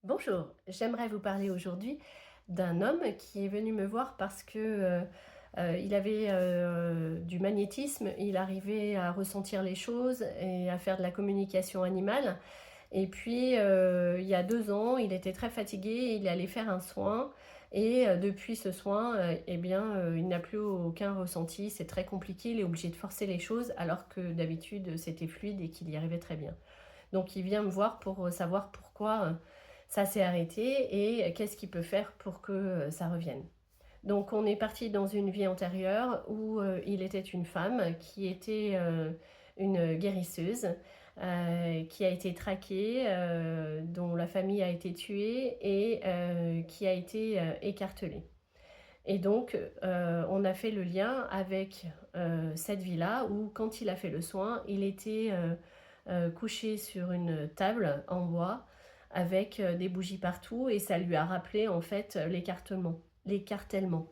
Bonjour, j'aimerais vous parler aujourd'hui d'un homme qui est venu me voir parce que il avait du magnétisme, il arrivait à ressentir les choses et à faire de la communication animale. Et puis il y a 2 ans, il était très fatigué, il allait faire un soin et depuis ce soin, eh bien, il n'a plus aucun ressenti, c'est très compliqué, il est obligé de forcer les choses alors que d'habitude c'était fluide et qu'il y arrivait très bien. Donc il vient me voir pour savoir pourquoi ça s'est arrêté et qu'est-ce qu'il peut faire pour que ça revienne. Donc on est parti dans une vie antérieure où il était une femme qui était une guérisseuse, qui a été traquée, dont la famille a été tuée et qui a été écartelée. Et donc on a fait le lien avec cette vie-là où quand il a fait le soin, il était couché sur une table en bois avec des bougies partout et ça lui a rappelé en fait l'écartèlement.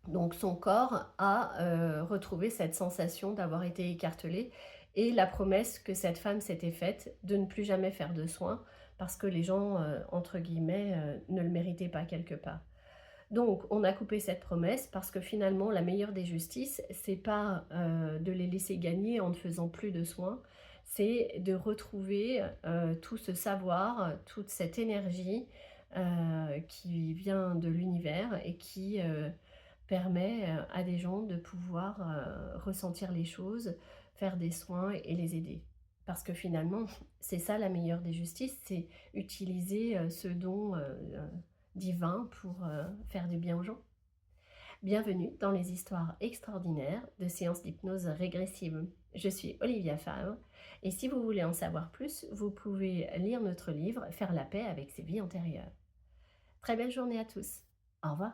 Donc son corps a retrouvé cette sensation d'avoir été écartelé et la promesse que cette femme s'était faite de ne plus jamais faire de soins parce que les gens, entre guillemets, ne le méritaient pas quelque part. Donc, on a coupé cette promesse parce que finalement, la meilleure des justices, c'est pas de les laisser gagner en ne faisant plus de soins, c'est de retrouver tout ce savoir, toute cette énergie qui vient de l'univers et qui permet à des gens de pouvoir ressentir les choses, faire des soins et les aider. Parce que finalement, c'est ça la meilleure des justices, c'est utiliser ce don divin pour faire du bien aux gens. Bienvenue dans les histoires extraordinaires de séances d'hypnose régressive. Je suis Olivia Favre et si vous voulez en savoir plus, vous pouvez lire notre livre Faire la paix avec ses vies antérieures. Très belle journée à tous. Au revoir.